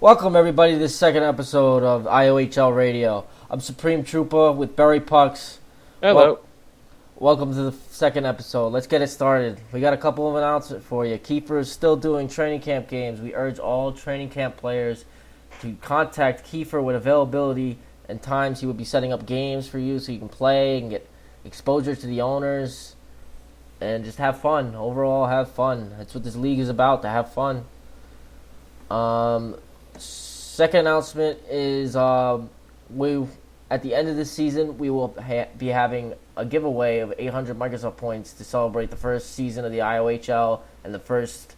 Welcome, everybody, to this second episode of IOHL Radio. I'm Supreme Trooper with Barry Pucks. Hello. Welcome to the second episode. Let's get it started. We got a couple of announcements for you. Kiefer is still doing training camp games. We urge all training camp players to contact Kiefer with availability and times. He will be setting up games for you so you can play and get exposure to the owners and just have fun. Overall, have fun. That's what this league is about, to have fun. Second announcement is we at the end of this season we will be having a giveaway of 800 Microsoft points to celebrate the first season of the IOHL and the first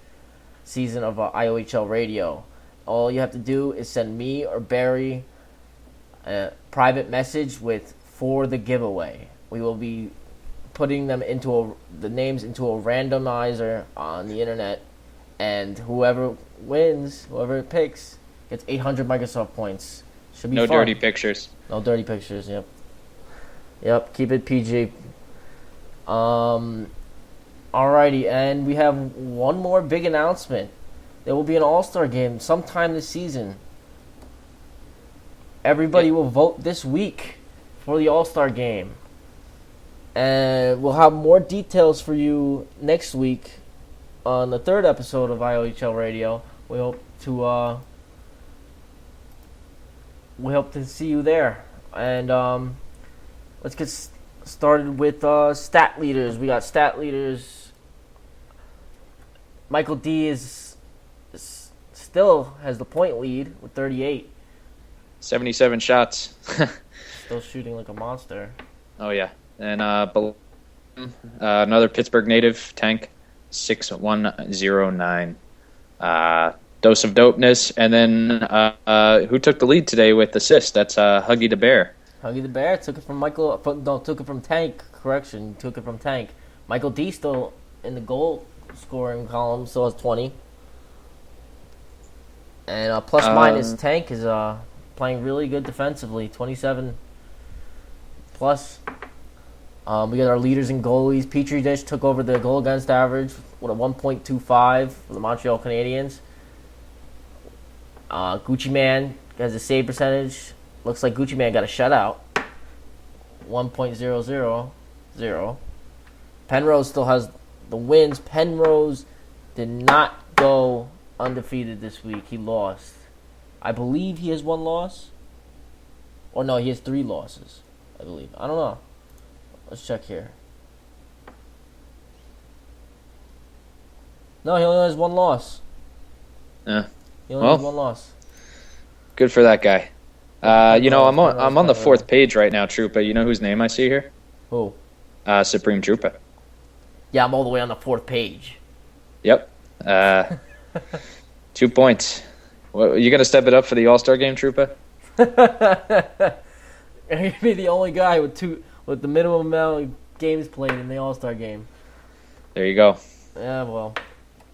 season of IOHL Radio. All you have to do is send me or Barry a private message with "for the giveaway." We will be putting them the names into a randomizer on the internet, and whoever wins, whoever it picks, gets 800 Microsoft points. Should be no fun. dirty pictures. No dirty pictures. Yep. Keep it PG. Alrighty, and we have one more big announcement. There will be an All-Star game sometime this season. Everybody will vote this week for the All-Star game, and we'll have more details for you next week on the third episode of IOHL Radio. We hope to see you there. And let's get started with stat leaders. We got stat leaders. Michael D is still has the point lead with 38. 77 shots. Still shooting like a monster. Oh, yeah. And another Pittsburgh native, Tank, 6109. Dose of dopeness. And then who took the lead today with assist? That's Huggy the Bear. Huggy the Bear took it from Michael. No, took it from Tank. Correction, took it from Tank. Michael D still in the goal scoring column, still has 20. And plus minus Tank is playing really good defensively, 27 plus. We got our leaders and goalies. Petri Dish took over the goal against average with a 1.25 for the Montreal Canadiens. Gucci Man has a save percentage. Looks like Gucci Man got a shutout. 1.000. Penrose still has the wins. Penrose did not go undefeated this week. He lost. I believe he has one loss. Or no, he has 3 losses, I believe. I don't know. Let's check here. No, he only has 1 loss. Yeah. He only has 1 loss. Good for that guy. I'm on the 4th page right now, Troopa. You know whose name I see here? Who? Supreme Troopa. Yeah, I'm all the way on the 4th page. Yep. 2 points. Well, you gonna step it up for the All-Star game, Troopa? You're gonna be the only guy with the minimum amount of games played in the All-Star game. There you go. Yeah, well.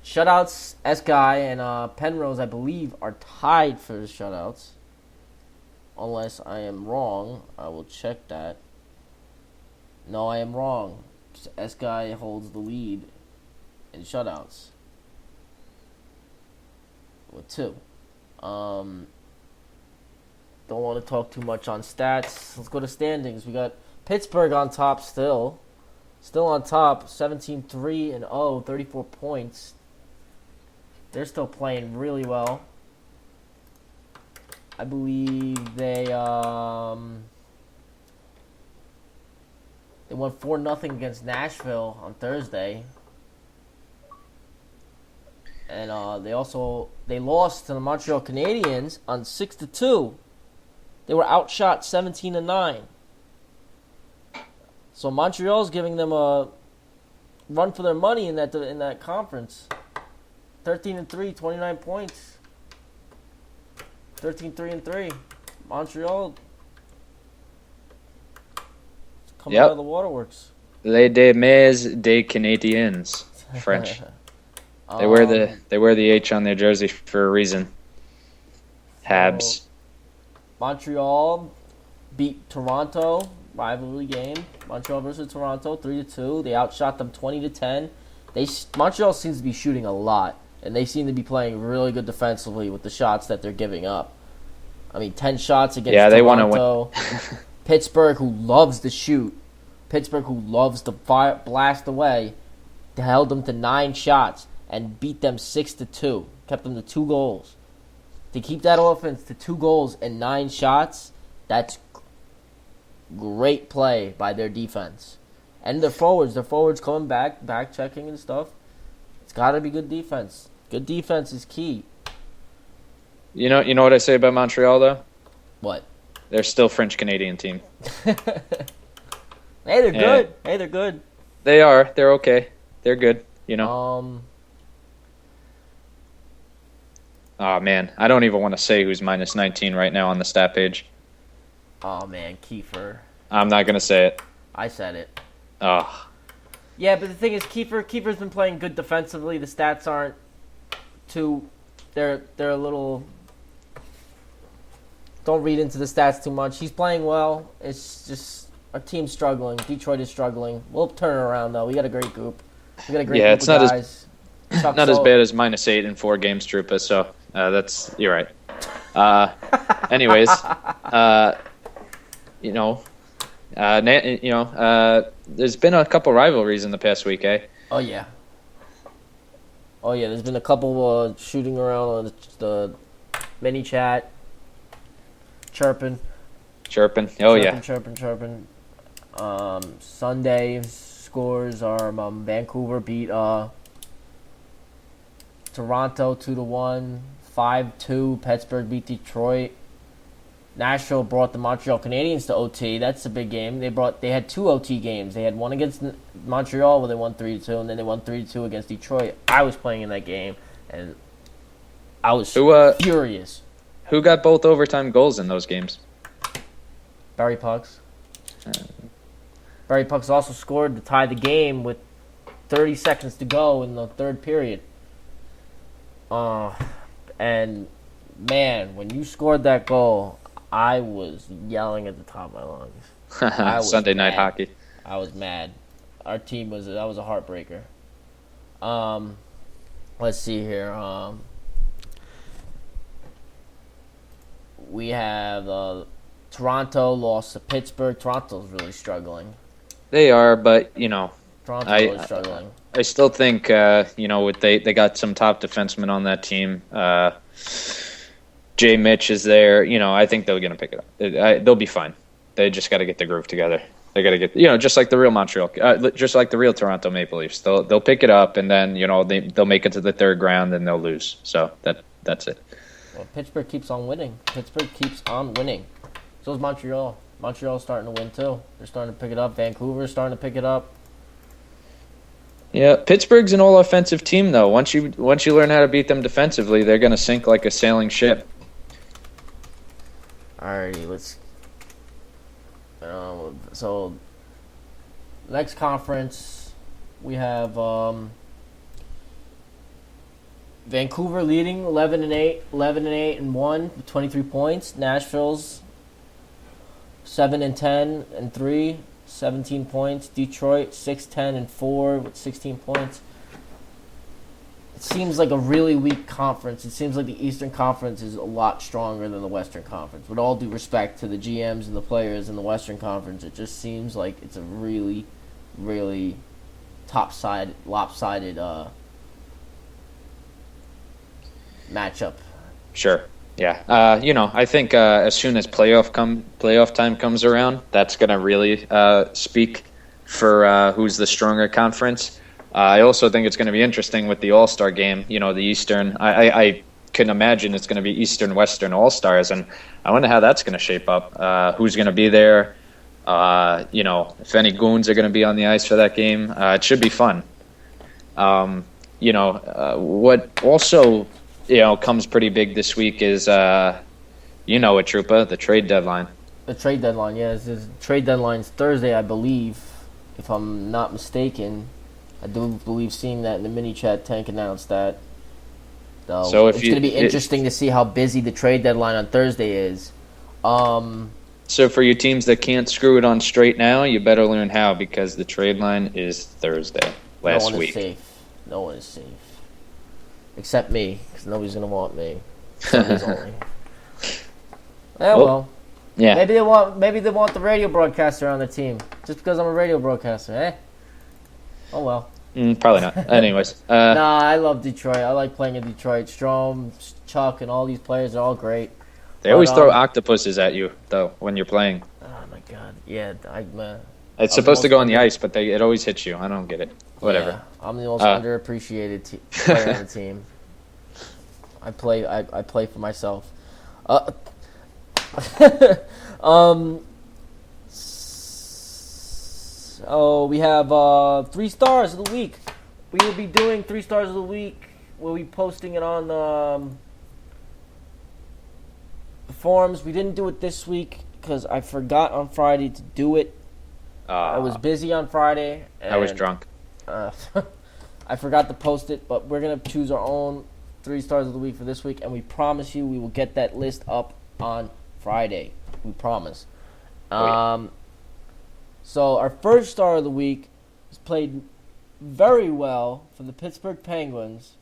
Shutouts, S-Guy and Penrose, I believe, are tied for the shutouts. Unless I am wrong. I will check that. No, I am wrong. S-Guy holds the lead in shutouts. With 2. Don't want to talk too much on stats. Let's go to standings. We got Pittsburgh on top still. Still on top, 17-3-0, 34 points. They're still playing really well. I believe they won 4-0 against Nashville on Thursday. And they lost to the Montreal Canadiens on 6-2. They were outshot 17-9. So Montreal's giving them a run for their money in that conference. 13-3, 29 points. 13-3-3. Montreal coming out of the waterworks. Les Demes des Canadiens. French. They wear the H on their jersey for a reason. Habs. So Montreal beat Toronto, rivalry game. Montreal versus Toronto, 3-2. They outshot them 20-10. Montreal seems to be shooting a lot. and they seem to be playing really good defensively with the shots that they're giving up. I mean, 10 shots against they Toronto. want to win. Pittsburgh, who loves to shoot. Pittsburgh, who loves to blast away, held them to 9 shots and beat them 6-2. Kept them to 2 goals. To keep that offense to 2 goals and 9 shots, that's great play by their defense. And their forwards coming back checking and stuff. It's got to be good defense. Good defense is key. You know what I say about Montreal, though? What? They're still French-Canadian team. Hey, they're good. Hey, they're good. They are. They're okay. They're good, Oh, man. I don't even want to say who's minus 19 right now on the stat page. Oh, man. Kiefer. I'm not going to say it. I said it. Oh. Yeah, but the thing is, Kiefer's been playing good defensively. The stats aren't too... They're a little... Don't read into the stats too much. He's playing well. It's just our team's struggling. Detroit is struggling. We'll turn it around, though. We got a great group. We got a great group of guys. Not as bad as minus 8 in 4 games, Trupa, so you're right. Anyways, there's been a couple rivalries in the past week, eh? Oh, yeah. There's been a couple shooting around on the mini chat. Chirping. Chirping. Sunday's scores are Vancouver beat Toronto 2-1, 5-2. Pittsburgh beat Detroit. Nashville brought the Montreal Canadiens to OT. That's a big game. They had 2 OT games. They had one against Montreal where they won 3-2, and then they won 3-2 against Detroit. I was playing in that game, and I was furious. Who got both overtime goals in those games? Barry Pucks. Barry Pucks also scored to tie the game with 30 seconds to go in the third period. And, man, when you scored that goal, I was yelling at the top of my lungs. Sunday night hockey. I was mad. Our team that was a heartbreaker. Let's see here. We have Toronto lost to Pittsburgh. Toronto's really struggling. They are, but Toronto's really struggling. I still think they got some top defensemen on that team. Jay Mitch is there. I think they're going to pick it up. They'll be fine. They just got to get the groove together. They got to get just like the real Montreal, just like the real Toronto Maple Leafs. They'll pick it up, and then they'll make it to the third round, and they'll lose. So that's it. Well, Pittsburgh keeps on winning. So is Montreal. Montreal's starting to win too. They're starting to pick it up. Vancouver's starting to pick it up. Yeah, Pittsburgh's an all-offensive team, though. Once you learn how to beat them defensively, they're going to sink like a sailing ship. Alrighty, let's. So, next conference, we have Vancouver leading 11-8-1 with 23 points. Nashville's 7-10-3, 17 points. Detroit 6-10-4 with 16 points. It seems like a really weak conference. It seems like the Eastern Conference is a lot stronger than the Western Conference. With all due respect to the GMs and the players in the Western Conference, it just seems like it's a really, really lopsided matchup. Sure. Yeah. I think as soon as playoff time comes around, that's going to really speak for who's the stronger conference. I also think it's going to be interesting with the All-Star game. The Eastern. I can imagine it's going to be Eastern, Western All-Stars, and I wonder how that's going to shape up. Who's going to be there? If any goons are going to be on the ice for that game. It should be fun. What also comes pretty big this week is Trupa, the trade deadline. The trade deadline, yes. The trade deadline's Thursday, I believe, if I'm not mistaken. I do believe seeing that in the mini chat. Tank announced that. So it's going to be interesting to see how busy the trade deadline on Thursday is. So for you teams that can't screw it on straight now, you better learn how, because the trade line is Thursday last week. No one is safe. except me, because nobody's gonna want me. Sundays only. Yeah, well. Yeah. Maybe they want the radio broadcaster on the team just because I'm a radio broadcaster, eh? Oh well. Probably not. Anyways. Nah, I love Detroit. I like playing in Detroit. Strom, Chuck, and all these players are all great. They always throw octopuses at you though when you're playing. Oh my god. Yeah, it's supposed to go on the ice, but it always hits you. I don't get it. Whatever. Yeah, I'm the most underappreciated player on the team. I play for myself. So we have 3 stars of the week. We will be doing 3 stars of the week. We'll be posting it on the forums. We didn't do it this week because I forgot on Friday to do it. I was busy on Friday. And, I was drunk. I forgot to post it, but we're going to choose our own 3 stars of the week for this week, and we promise you we will get that list up on Friday. We promise. So our first star of the week has played very well for the Pittsburgh Penguins.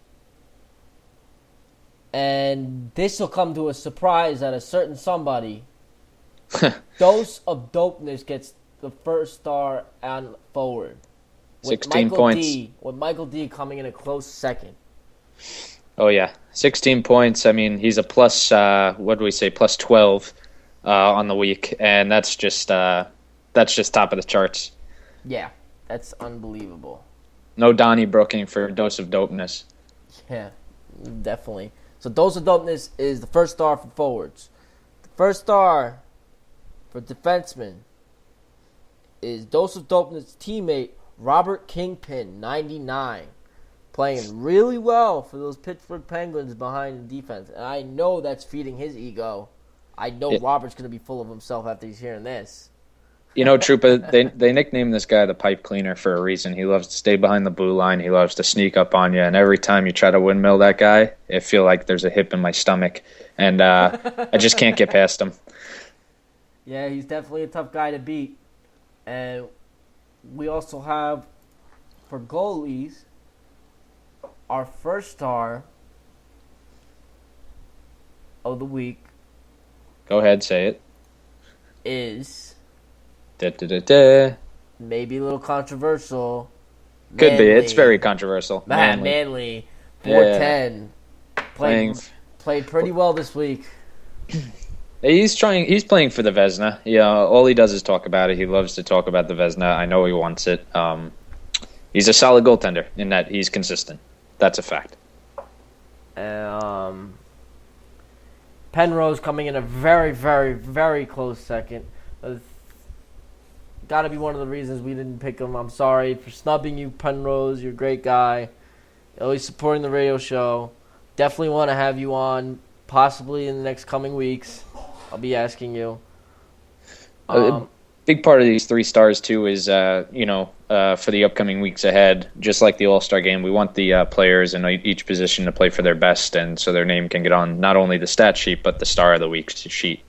And this will come to a surprise that a certain somebody, Dose of Dopeness, gets the first star on forward. 16 points. With Michael D coming in a close second. Oh, yeah. 16 points. I mean, he's a plus, what do we say, plus 12 on the week. And that's just top of the charts. Yeah, that's unbelievable. No Donniebrooking for Dose of Dopeness. Yeah, definitely. So Dose of Dopeness is the first star for forwards. The first star for defensemen is Dose of Dopeness' teammate, Robert Kingpin, 99. Playing really well for those Pittsburgh Penguins behind the defense. And I know that's feeding his ego. I know Robert's going to be full of himself after he's hearing this. You know, Trupa, they nicknamed this guy the pipe cleaner for a reason. He loves to stay behind the blue line. He loves to sneak up on you. And every time you try to windmill that guy, I feel like there's a hip in my stomach. And I just can't get past him. Yeah, he's definitely a tough guy to beat. And we also have, for goalies, our first star of the week. Go ahead, say it. Is maybe a little controversial. Could be. It's very controversial. Manly 410 played pretty well this week. He's playing for the Vezina. Yeah, all he does is talk about it. He loves to talk about the Vezina. I know he wants it. He's a solid goaltender in that he's consistent. That's a fact. Penrose coming in a very, very, very close second. Got to be one of the reasons we didn't pick him. I'm sorry for snubbing you, Penrose. You're a great guy. Always supporting the radio show. Definitely want to have you on, possibly in the next coming weeks. I'll be asking you. A big part of these 3 stars, too, is, for the upcoming weeks ahead, just like the All-Star game, we want the players in each position to play for their best, and so their name can get on not only the stat sheet, but the star of the week sheet.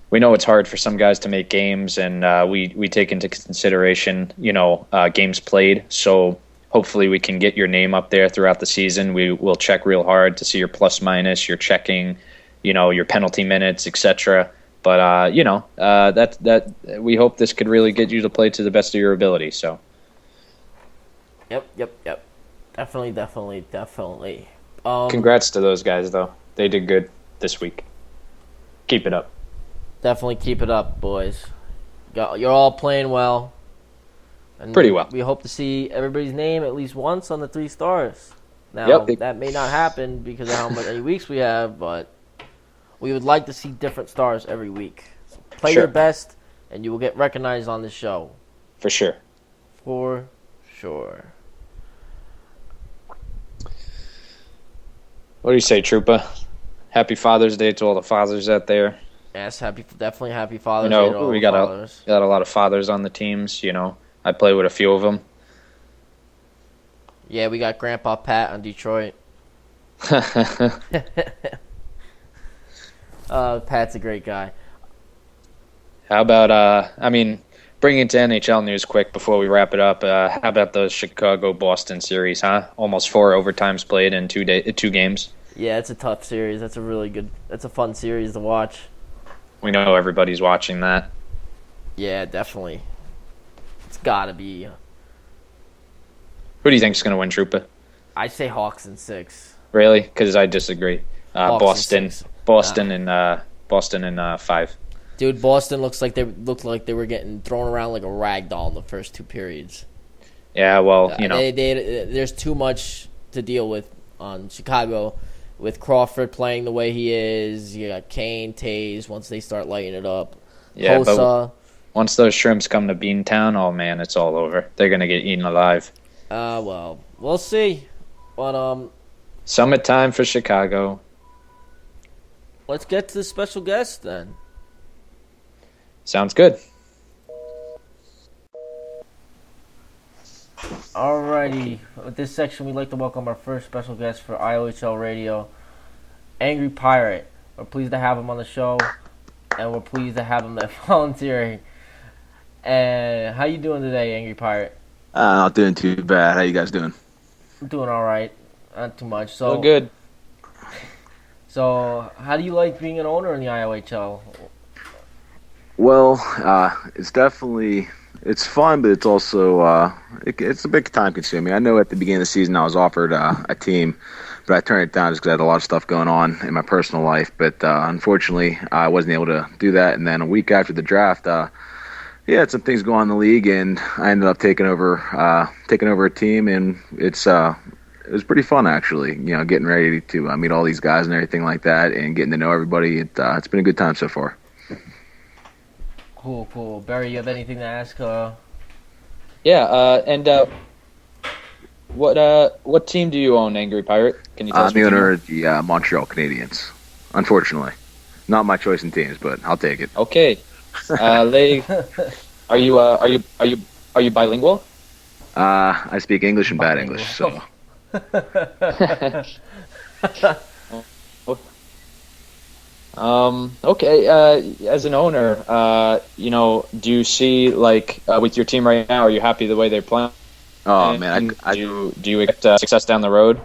We know it's hard for some guys to make games, and we take into consideration, games played. So hopefully we can get your name up there throughout the season. We will check real hard to see your plus minus, your checking, your penalty minutes, etc. But that we hope this could really get you to play to the best of your ability. So. Yep. Definitely. Congrats to those guys, though. They did good this week. Keep it up. Definitely keep it up, boys. You're all playing well. And pretty well. We hope to see everybody's name at least once on the 3 stars. Now, that may not happen because of how many weeks we have, but we would like to see different stars every week. So play your best, and you will get recognized on the show. For sure. For sure. What do you say, Trupa? Happy Father's Day to all the fathers out there. Yes, definitely happy Father's Day to all we the got fathers. got a lot of fathers on the teams. I play with a few of them. Yeah, we got Grandpa Pat on Detroit. Pat's a great guy. How about bring it to NHL news quick before we wrap it up. How about the Chicago-Boston series, huh? Almost 4 overtimes played in 2 games. Yeah, it's a tough series. That's a fun series to watch. We know everybody's watching that. Yeah, definitely. It's got to be. Who do you think is going to win, Troopa? I say Hawks in 6. Really? Because I disagree. Boston in in 5. Dude, Boston looked like they were getting thrown around like a rag doll in the first 2 periods. Yeah, well, there's too much to deal with on Chicago, with Crawford playing the way he is. You got Kane, Taves. Once they start lighting it up, yeah, Hossa. But once those shrimps come to Beantown, oh man, it's all over. They're gonna get eaten alive. Well, we'll see. But summertime for Chicago. Let's get to the special guest then. Sounds good. Alrighty, with this section, we'd like to welcome our first special guest for IOHL Radio, Angry Pirate. We're pleased to have him on the show, and we're pleased to have him volunteering. And how you doing today, Angry Pirate? Not doing too bad. How you guys doing? I'm doing all right, not too much. So well, good. So, how do you like being an owner in the IOHL? Well, it's fun, but it's also it's a bit time consuming. I know at the beginning of the season I was offered a team, but I turned it down just because I had a lot of stuff going on in my personal life. But unfortunately, I wasn't able to do that. And then a week after the draft, had some things go on in the league, and I ended up taking over a team, and it was pretty fun actually. Getting ready to meet all these guys and everything like that, and getting to know everybody. It's been a good time so far. Cool. Barry, you have anything to ask? What team do you own, Angry Pirate? Can you tell us? I'm the owner of the Montreal Canadiens. Unfortunately, not my choice in teams, but I'll take it. Okay. Are you bilingual? I speak English and bad English, so. Okay. As an owner, do you see with your team right now? Are you happy the way they're playing? Oh man, do you expect success down the road?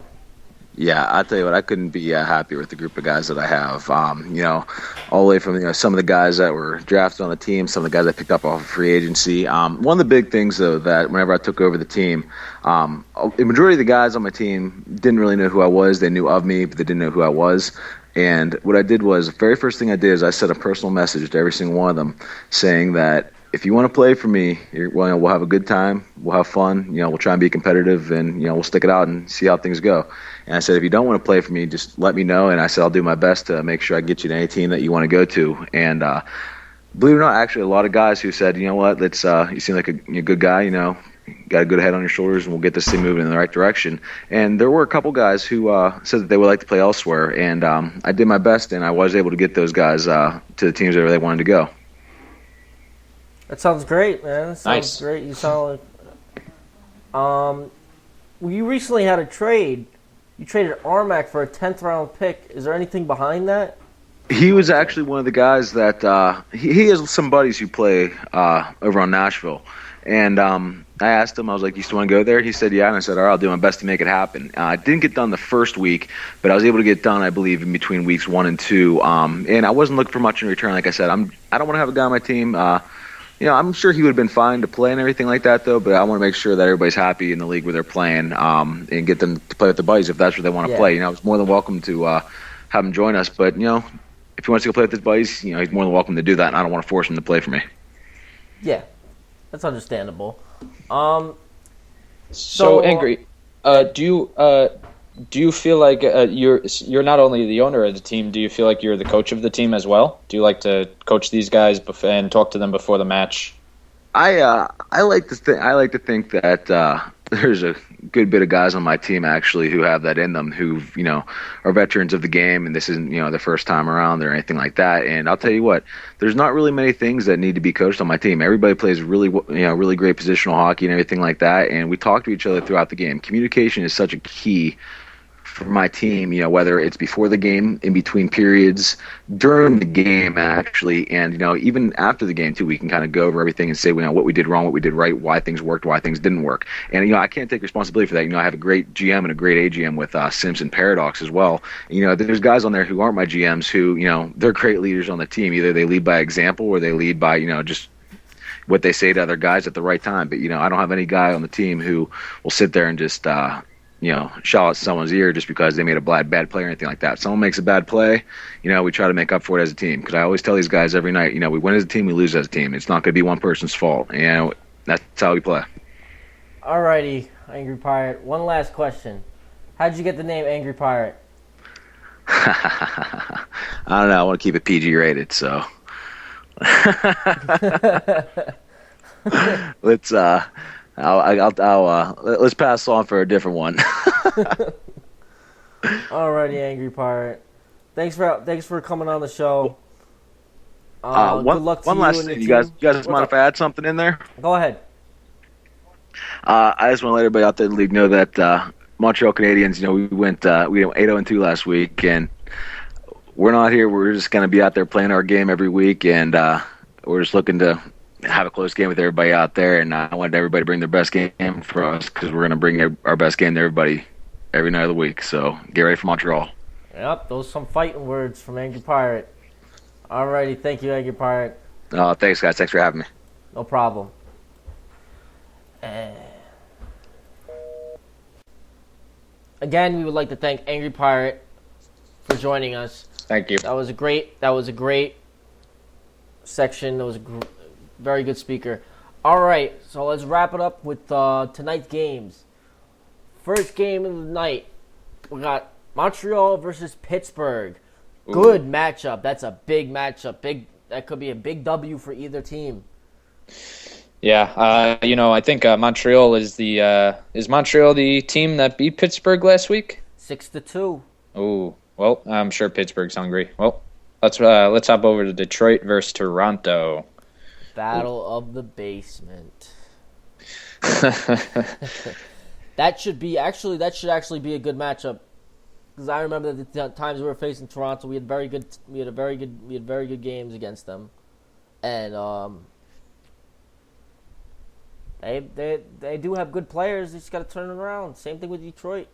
Yeah, I tell you what, I couldn't be happier with the group of guys that I have. All the way from some of the guys that were drafted on the team, some of the guys I picked up off of free agency. One of the big things though that whenever I took over the team, the majority of the guys on my team didn't really know who I was. They knew of me, but they didn't know who I was. And what I did was, the very first thing I did is I sent a personal message to every single one of them saying that if you want to play for me, we'll have a good time, we'll have fun, we'll try and be competitive, and we'll stick it out and see how things go. And I said, if you don't want to play for me, just let me know. And I said, I'll do my best to make sure I get you to any team that you want to go to. And believe it or not, actually, a lot of guys who said, you know what, you seem like a good guy, got a good head on your shoulders, and we'll get this thing moving in the right direction. And there were a couple guys who said that they would like to play elsewhere, and I did my best, and I was able to get those guys to the teams where they wanted to go. That sounds great, man. That sounds nice. Great. You sound like. You recently had a trade. You traded Armac for a 10th round pick. Is there anything behind that? He was actually one of the guys that he has some buddies who play over on Nashville. And I asked him, I was like, you still want to go there? He said, yeah. And I said, all right, I'll do my best to make it happen. I didn't get done the first week, but I was able to get done, I believe, in between weeks 1 and 2. And I wasn't looking for much in return. Like I said, I don't want to have a guy on my team. I'm sure he would have been fine to play and everything like that, though, but I want to make sure that everybody's happy in the league where they're playing and get them to play with the buddies if that's where they want to play. It's more than welcome to have him join us. But, if he wants to go play with his buddies, he's more than welcome to do that, and I don't want to force him to play for me. Yeah, that's understandable. So Angry, do you feel like you're not only the owner of the team? Do you feel like you're the coach of the team as well? Do you like to coach these guys and talk to them before the match? I like to think that there's a good bit of guys on my team actually who have that in them, who are veterans of the game, and this isn't their first time around or anything like that. And I'll tell you what, there's not really many things that need to be coached on my team. Everybody plays really great positional hockey and everything like that, and we talk to each other throughout the game. Communication is such a key for my team, whether it's before the game, in between periods, during the game, actually, and, even after the game, too, we can kind of go over everything and say, what we did wrong, what we did right, why things worked, why things didn't work. And, I can't take responsibility for that. I have a great GM and a great AGM with Simpson Paradox as well. There's guys on there who aren't my GMs who, they're great leaders on the team. Either they lead by example or they lead by, just what they say to other guys at the right time. But, I don't have any guy on the team who will sit there and just, shout out someone's ear just because they made a bad play or anything like that. If someone makes a bad play, we try to make up for it as a team. Because I always tell these guys every night, we win as a team, we lose as a team. It's not going to be one person's fault. That's how we play. Alrighty, Angry Pirate. One last question. How'd you get the name Angry Pirate? I don't know. I want to keep it PG rated, so let's let's pass on for a different one. Alrighty, Angry Pirate. Thanks for coming on the show. Good luck to one last thing. You guys mind if I add something in there? Go ahead. I just want to let everybody out there in the league know that Montreal Canadiens, we went 8-2 last week, and we're not here. We're just going to be out there playing our game every week, and we're just looking to have a close game with everybody out there. And I wanted everybody to bring their best game for us because we're going to bring our best game to everybody every night of the week. So get ready for Montreal. Yep, those are some fighting words from Angry Pirate. Alrighty, thank you, Angry Pirate. Thanks, guys. Thanks for having me. No problem. Again, we would like to thank Angry Pirate for joining us. Thank you. That was a great section. That was a very good speaker. All right, so let's wrap it up with tonight's games. First game of the night, we got Montreal versus Pittsburgh. Ooh. Good matchup. That's a big matchup. That could be a big W for either team. Yeah, I think Montreal is Montreal the team that beat Pittsburgh last week? 6-2. Oh, well, I'm sure Pittsburgh's hungry. Well, let's hop over to Detroit versus Toronto. Battle of the basement. That should actually be a good matchup. Because I remember the times we were facing Toronto, we had very good games against them, and they do have good players. They just got to turn it around. Same thing with Detroit.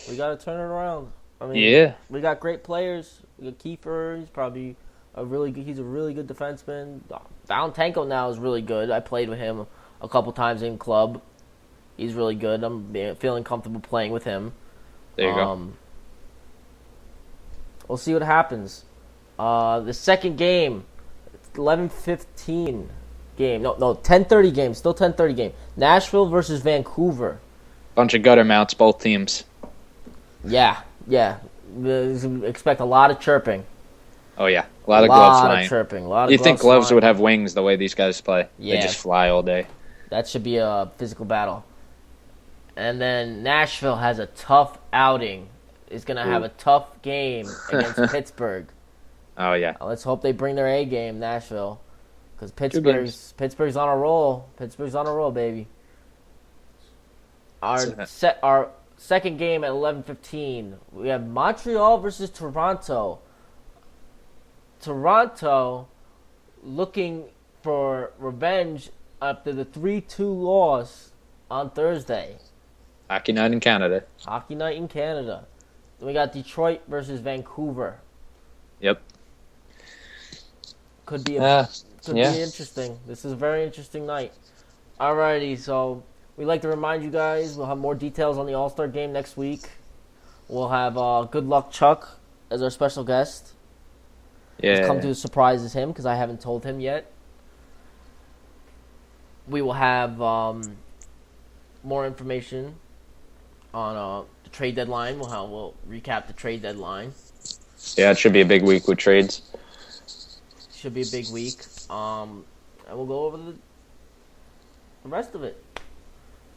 We got to turn it around. We got great players. We got Kiefer. He's probably he's a really good defenseman. Valentenko now is really good. I played with him a couple times in club. He's really good. I'm feeling comfortable playing with him. There you go. We'll see what happens. The second game, 11:15 game. No, 10:30 game. Still 10:30 game. Nashville versus Vancouver. Bunch of gutter mounts, both teams. Yeah. Expect a lot of chirping. Oh yeah, a lot of gloves flying. A lot of chirping. You think gloves would have wings the way these guys play? Yeah. They just fly all day. That should be a physical battle. And then Nashville has a tough outing. Is going to have a tough game against Pittsburgh. Oh, yeah. Let's hope they bring their A game, Nashville. Because Pittsburgh's on a roll. Pittsburgh's on a roll, baby. Our second game at 11:15. We have Montreal versus Toronto. Toronto looking for revenge after the 3-2 loss on Thursday. Hockey night in Canada. Then we got Detroit versus Vancouver. Yep. Could be interesting. This is a very interesting night. Alrighty, so we'd like to remind you guys we'll have more details on the All-Star game next week. We'll have Good Luck Chuck as our special guest. Yeah. It's come to surprises him because I haven't told him yet. We will have more information on the trade deadline. We'll recap the trade deadline. Yeah, it should be a big week with trades. Should be a big week. And we'll go over the rest of it.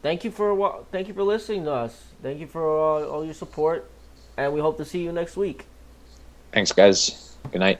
Thank you for listening to us. Thank you for all your support, and we hope to see you next week. Thanks, guys. Good night.